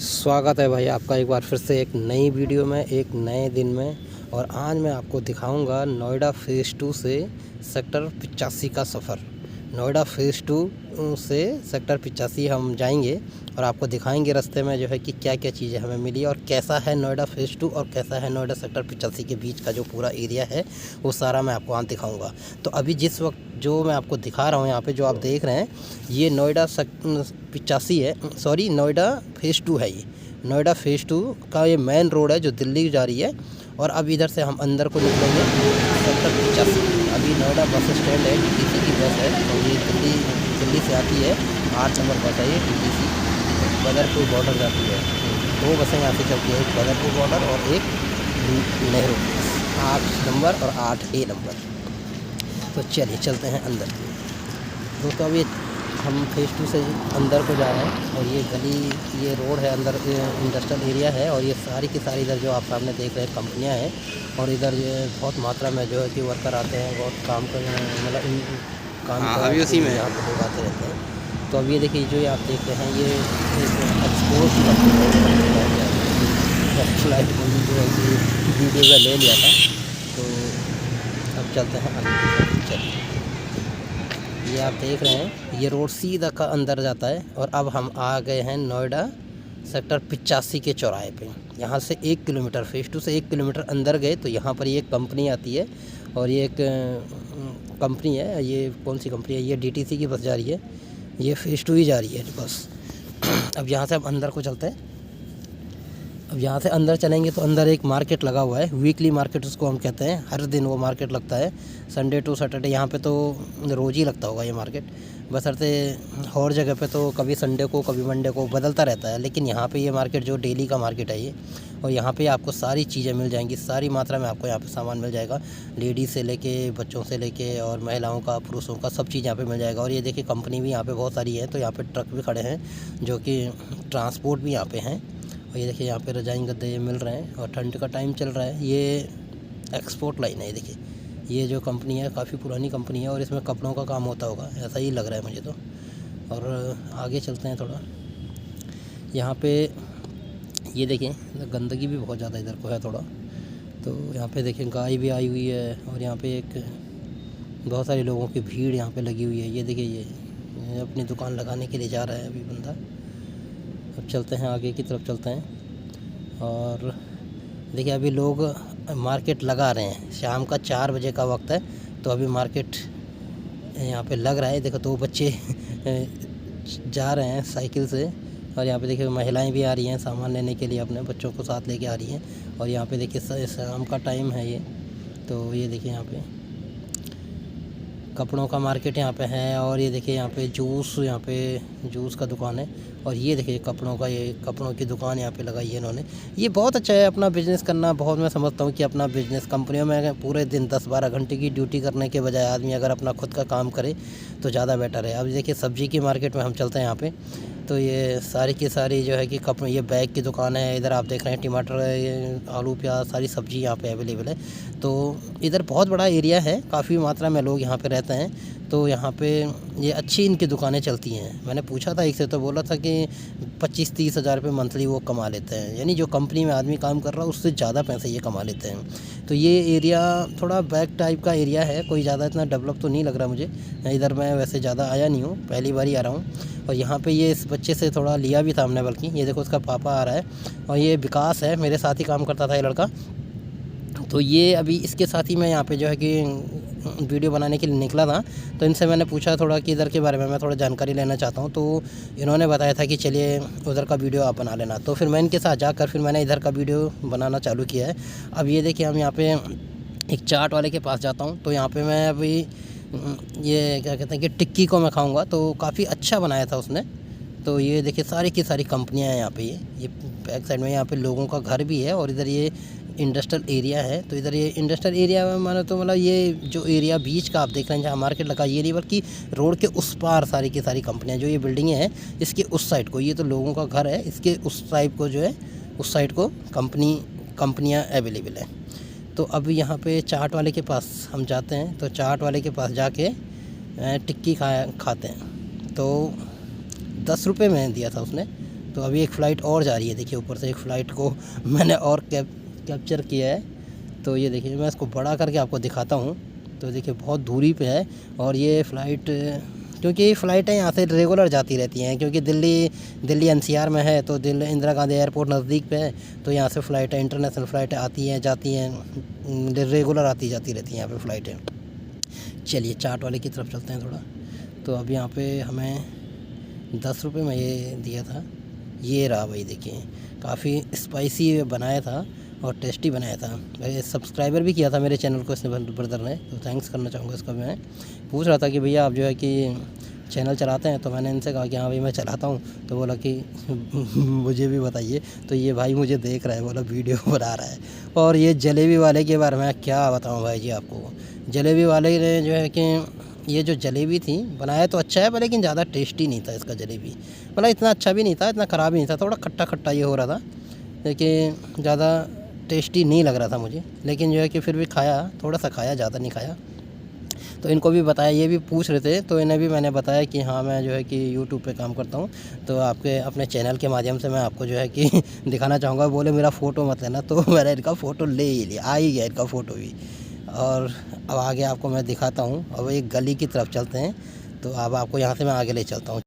स्वागत है भाई आपका एक बार फिर से एक नई वीडियो में, एक नए दिन में। और आज मैं आपको दिखाऊंगा नोएडा फ़ेज़ 2 से सेक्टर 85 का सफ़र। नोएडा फ़ेज़ 2 से सेक्टर 85 हम जाएंगे और आपको दिखाएंगे रास्ते में जो है कि क्या क्या चीज़ें हमें मिली और कैसा है नोएडा फ़ेज़ 2 और कैसा है नोएडा सेक्टर 85 के बीच का जो पूरा एरिया है वो सारा मैं आपको वहाँ दिखाऊँगा। तो अभी जिस वक्त जो मैं आपको दिखा रहा हूँ यहाँ पे जो आप देख रहे हैं ये नोएडा 85 है, सॉरी नोएडा फ़ेज़ 2 है। ये नोएडा फ़ेज़ 2 का ये मेन रोड है जो दिल्ली जा रही है। और अब इधर से हम अंदर को निकलेंगे सेक्टर 85। अभी नोएडा बस स्टैंड है, टीटीसी की बस है और ये दिल्ली से आती है। 8 नंबर बस है ये टीटीसी, बदरपुर बॉर्डर जाती है। 2 बसें यहाँ से चलती है, एक बदरपुर बॉर्डर और एक नेहरू, 8 नंबर और 8A नंबर। तो चलिए चलते हैं अंदर। दोस्तों अभी हम फ़ेज़ 2 से अंदर को जा रहे हैं और ये गली, ये रोड है अंदर, इंडस्ट्रियल एरिया है। और ये सारी की सारी इधर जो आप सामने देख रहे हैं कंपनियां हैं और इधर ये बहुत मात्रा में जो है कि वर्कर आते हैं, बहुत काम कर, मतलब इन काम अभी उसी में यहाँ पर लोग आते रहते हैं। तो अब ये देखिए जो ये आप देख रहे हैं ये एक्सपोर्ट फ्लाइट जो है कि वीडियो का ले लिया था। तो अब चलते हैं आगे। चलिए ये आप देख रहे हैं ये रोड सीधा का अंदर जाता है। और अब हम आ गए हैं नोएडा सेक्टर 85 के चौराहे पे। यहाँ से 1 किलोमीटर, फ़ेज़ 2 से 1 किलोमीटर अंदर गए तो यहाँ पर ये कंपनी आती है। और ये एक कंपनी है, ये कौन सी कंपनी है, ये डीटीसी की बस जा रही है। ये फ़ेज़ 2 ही जा रही है बस। अब यहाँ से हम अंदर को चलते हैं। अब यहाँ से अंदर चलेंगे तो अंदर एक मार्केट लगा हुआ है, वीकली मार्केट उसको हम कहते हैं। हर दिन वो मार्केट लगता है, संडे टू सैटरडे। यहाँ पे तो रोज़ ही लगता होगा ये मार्केट, बशर्ते और जगह पे तो कभी संडे को कभी मंडे को बदलता रहता है। लेकिन यहाँ पे ये मार्केट जो डेली का मार्केट है ये। और यहाँ पे आपको सारी चीज़ें मिल जाएंगी, सारी मात्रा में आपको यहाँ पे सामान मिल जाएगा, लेडीज़ से लेके बच्चों से लेके और महिलाओं का, पुरुषों का, सब चीज़ यहाँ पे मिल जाएगा। और ये देखिए कंपनी भी यहाँ पे बहुत सारी है। तो यहाँ पे ट्रक भी खड़े हैं जो कि ट्रांसपोर्ट भी यहाँ पे हैं। और ये देखिए यहाँ पे रजाई गद्दे ये मिल रहे हैं और ठंड का टाइम चल रहा है। ये एक्सपोर्ट लाइन है। ये देखिए ये जो कंपनी है काफ़ी पुरानी कंपनी है और इसमें कपड़ों का काम होता होगा, ऐसा ही लग रहा है मुझे तो। और आगे चलते हैं थोड़ा। यहाँ पे ये देखिए गंदगी भी बहुत ज़्यादा इधर को है थोड़ा। तो यहाँ पे देखिए गाय भी आई हुई है और यहाँ पे एक बहुत सारे लोगों की भीड़ यहाँ पे लगी हुई है। ये देखिए ये अपनी दुकान लगाने के लिए जा रहा है अभी बंदा। अब चलते हैं आगे की तरफ चलते हैं। और देखिए अभी लोग मार्केट लगा रहे हैं, शाम का 4 बजे का वक्त है। तो अभी मार्केट यहाँ पे लग रहा है। देखो 2 बच्चे जा रहे हैं साइकिल से। और यहाँ पे देखिए महिलाएं भी आ रही हैं सामान लेने के लिए, अपने बच्चों को साथ लेके आ रही हैं। और यहाँ पे देखिए शाम का टाइम है ये। तो ये देखिए यहाँ पे कपड़ों का मार्केट यहाँ पे है। और ये देखिए यहाँ पे जूस का दुकान है। और ये देखिए कपड़ों का, ये कपड़ों की दुकान यहाँ पे लगाई है इन्होंने। ये बहुत अच्छा है अपना बिज़नेस करना। बहुत मैं समझता हूँ कि अपना बिज़नेस, कंपनियों में पूरे दिन 10-12 घंटे की ड्यूटी करने के बजाय आदमी अगर अपना खुद का काम करे तो ज़्यादा बेटर है। अब देखिए सब्ज़ी की मार्केट में हम चलते हैं यहाँ पे। तो ये सारी की सारी जो है कि कपड़े, ये बैग की दुकान है। इधर आप देख रहे हैं टमाटर, ये आलू प्याज सारी सब्ज़ी यहाँ पे अवेलेबल है। तो इधर बहुत बड़ा एरिया है, काफ़ी मात्रा में लोग यहाँ पे रहते हैं। तो यहाँ पे ये अच्छी इनकी दुकानें चलती हैं। मैंने पूछा था एक से, तो बोला था कि 25-30 हज़ार रुपये मंथली वो कमा लेते हैं। यानी जो कंपनी में आदमी काम कर रहा है उससे ज़्यादा पैसे ये कमा लेते हैं। तो ये एरिया थोड़ा बैक टाइप का एरिया है, कोई ज़्यादा इतना डेवलप तो नहीं लग रहा मुझे। इधर मैं वैसे ज़्यादा आया नहीं हूँ, पहली बार ही आ रहा हूँ। और यहाँ पे ये इस बच्चे से थोड़ा लिया भी था हमने, बल्कि ये देखो उसका पापा आ रहा है। और ये विकास है, मेरे साथ ही काम करता था ये लड़का। तो ये अभी इसके साथ ही मैं यहाँ पे जो है कि वीडियो बनाने के लिए निकला था। तो इनसे मैंने पूछा थोड़ा कि इधर के बारे में मैं थोड़ा जानकारी लेना चाहता हूँ। तो इन्होंने बताया था कि चलिए उधर का वीडियो आप बना लेना। तो फिर मैं इनके साथ जाकर फिर मैंने इधर का वीडियो बनाना चालू किया है। अब ये देखिए हम यहाँ पे एक चाट वाले के पास जाता हूँ। तो यहाँ पे मैं अभी ये क्या कहते हैं कि टिक्की को मैं खाऊँगा। तो काफ़ी अच्छा बनाया था उसने। तो ये देखिए सारी की सारी कंपनियां हैं यहाँ पे। ये बैक साइड में यहाँ पे लोगों का घर भी है। और इधर ये इंडस्ट्रियल एरिया है। तो इधर ये इंडस्ट्रियल एरिया में मानो तो मतलब ये जो एरिया बीच का आप देख रहे हैं जहाँ मार्केट लगा, ये नहीं बल्कि रोड के उस पार सारी की सारी कंपनियां, जो ये बिल्डिंगें हैं इसके उस साइड को, ये तो लोगों का घर है, इसके उस साइड को जो है उस साइड को कंपनियाँ अवेलेबल है। तो अब यहाँ पे चाट वाले के पास हम जाते हैं। तो चाट वाले के पास जाके टिक्की खाते हैं। तो 10 रुपये में दिया था उसने। तो अभी एक फ़्लाइट और जा रही है, देखिए ऊपर से एक फ़्लाइट को मैंने और कैप्चर किया है। तो ये देखिए मैं इसको बड़ा करके आपको दिखाता हूँ। तो देखिए बहुत दूरी पे है और ये फ़्लाइट, क्योंकि फ़्लाइटें यहाँ से रेगुलर जाती रहती हैं, क्योंकि दिल्ली NCR में है, तो दिल्ली इंदिरा गांधी एयरपोर्ट नज़दीक पे है, तो यहाँ से फ़्लाइटें, इंटरनेशनल फ़्लाइटें आती हैं जाती हैं, रेगुलर आती जाती रहती हैं यहाँ पे फ़्लाइटें। चलिए चाट वाले की तरफ चलते हैं थोड़ा। तो अब यहाँ पे हमें 10 रुपये में ये दिया था, ये रहा भाई। देखिए काफ़ी स्पाइसी बनाया था और टेस्टी बनाया था। भाई सब्सक्राइबर भी किया था मेरे चैनल को इसने ब्रदर ने, तो थैंक्स करना चाहूँगा इसका। मैं पूछ रहा था कि भैया आप जो है कि चैनल चलाते हैं, तो मैंने इनसे कहा कि हाँ भाई मैं चलाता हूँ। तो बोला कि मुझे भी बताइए। तो ये भाई मुझे देख रहा है, बोला वीडियो बना रहा है। और ये जलेबी वाले के बारे में क्या बताऊँ भाई जी आपको। जलेबी वाले ने जो है कि ये जो जलेबी थी, बनाया तो अच्छा है पर लेकिन ज़्यादा टेस्टी नहीं था इसका जलेबी। मतलब इतना अच्छा भी नहीं था, इतना ख़राब भी नहीं था, थोड़ा खट्टा खट्टा ये हो रहा था, लेकिन ज़्यादा टेस्टी नहीं लग रहा था मुझे। लेकिन जो है कि फिर भी खाया, थोड़ा सा खाया, ज़्यादा नहीं खाया। तो इनको भी बताया, ये भी पूछ रहे थे, तो इन्हें भी मैंने बताया कि हाँ मैं जो है कि यूट्यूब पे काम करता हूँ, तो आपके अपने चैनल के माध्यम से मैं आपको जो है कि दिखाना चाहूँगा। बोले मेरा फ़ोटो मत लेना, तो मैंने इनका फ़ोटो ले ही लिया, आ ही गया इनका फ़ोटो भी। और अब आगे आपको मैं दिखाता हूँ। अब एक गली की तरफ चलते हैं, तो अब आपको यहाँ से मैं आगे ले चलता हूँ।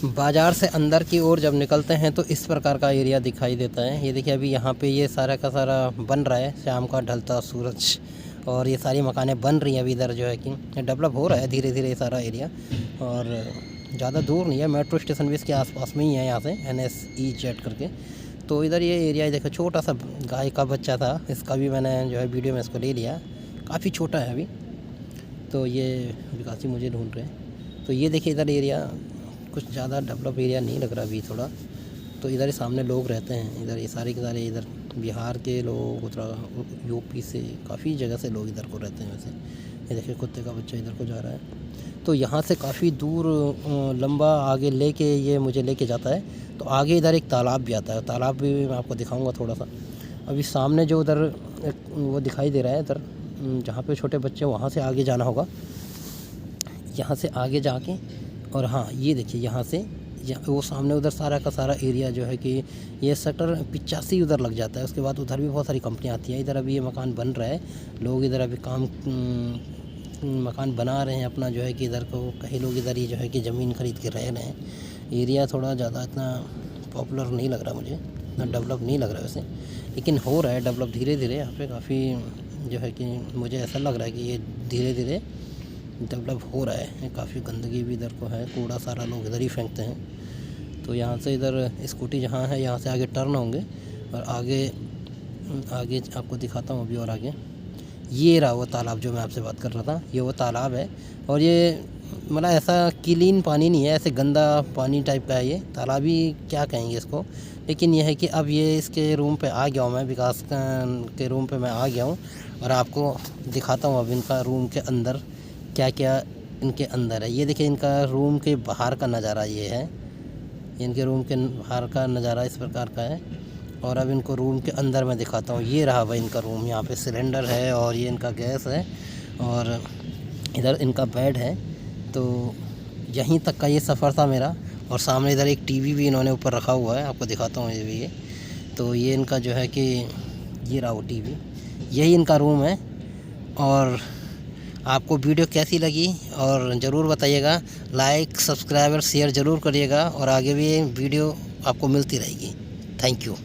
बाज़ार से अंदर की ओर जब निकलते हैं तो इस प्रकार का एरिया दिखाई देता है। ये देखिए अभी यहाँ पे ये सारा का सारा बन रहा है, शाम का ढलता सूरज, और ये सारी मकानें बन रही हैं अभी। इधर जो है कि डेवलप हो रहा है धीरे धीरे ये सारा एरिया, और ज़्यादा दूर नहीं है। मेट्रो स्टेशन भी इसके आसपास में ही है यहाँ से, NSEZ करके। तो इधर ये एरिया देखो, छोटा सा गाय का बच्चा था, इसका भी मैंने जो है वीडियो में इसको ले लिया, काफ़ी छोटा है अभी। तो ये विकासी मुझे ढूंढ रहे हैं। तो ये देखिए इधर एरिया कुछ ज़्यादा डेवलप एरिया नहीं लग रहा अभी थोड़ा। तो इधर ही सामने लोग रहते हैं, इधर ये सारे के सारे इधर बिहार के लोग, UP से, काफ़ी जगह से लोग इधर को रहते हैं वैसे। ये देखिए कुत्ते का बच्चा इधर को जा रहा है। तो यहाँ से काफ़ी दूर लंबा आगे लेके ये मुझे लेके जाता है। तो आगे इधर एक तालाब भी आता है, तालाब भी मैं आपको दिखाऊँगा थोड़ा सा। अभी सामने जो उधर वो दिखाई दे रहा है, इधर जहाँ पे छोटे बच्चे, वहाँ से आगे जाना होगा, यहाँ से आगे जाके। और हाँ ये देखिए यहाँ से वो सामने उधर सारा का सारा एरिया जो है कि ये शटर 85 उधर लग जाता है। उसके बाद उधर भी बहुत सारी कंपनियाँ आती हैं। इधर अभी ये मकान बन रहा है, लोग इधर अभी मकान बना रहे हैं अपना, जो है कि इधर को कई लोग इधर ही जो है कि ज़मीन खरीद के रह रहे हैं। एरिया थोड़ा ज़्यादा इतना पॉपुलर नहीं लग रहा मुझे, इतना डेवलप नहीं लग रहा वैसे, लेकिन हो रहा है डेवलप धीरे धीरे। यहाँ पे काफ़ी जो है कि मुझे ऐसा लग रहा है कि ये धीरे धीरे डेवलप हो रहा है। काफ़ी गंदगी भी इधर को है, कूड़ा सारा लोग इधर ही फेंकते हैं। तो यहाँ से इधर स्कूटी जहाँ है, यहाँ से आगे टर्न होंगे, और आगे आपको दिखाता हूँ अभी। और आगे ये रहा वो तालाब जो मैं आपसे बात कर रहा था, ये वो तालाब है। और ये मतलब ऐसा क्लीन पानी नहीं है, ऐसे गंदा पानी टाइप का है ये तालाब ही क्या कहेंगे इसको। लेकिन यह है कि अब ये इसके रूम पे आ गया हूँ मैं, विकास के रूम पे मैं आ गया हूँ, और आपको दिखाता हूँ अब इनका रूम के अंदर क्या क्या इनके अंदर है। ये देखिए इनका रूम के बाहर का नज़ारा ये है, इनके रूम के बाहर का नज़ारा इस प्रकार का है। और अब इनको रूम के अंदर मैं दिखाता हूँ। ये रहा भाई इनका रूम, यहाँ पे सिलेंडर है और ये इनका गैस है, और इधर इनका बेड है। तो यहीं तक का ये सफ़र था मेरा। और सामने इधर एक टीवी भी इन्होंने ऊपर रखा हुआ है, आपको दिखाता हूँ ये भी। ये तो ये इनका जो है कि ये रहा वो टीवी, यही इनका रूम है। और आपको वीडियो कैसी लगी और ज़रूर बताइएगा, लाइक सब्सक्राइब और शेयर ज़रूर करिएगा, और आगे भी वीडियो आपको मिलती रहेगी। Thank you.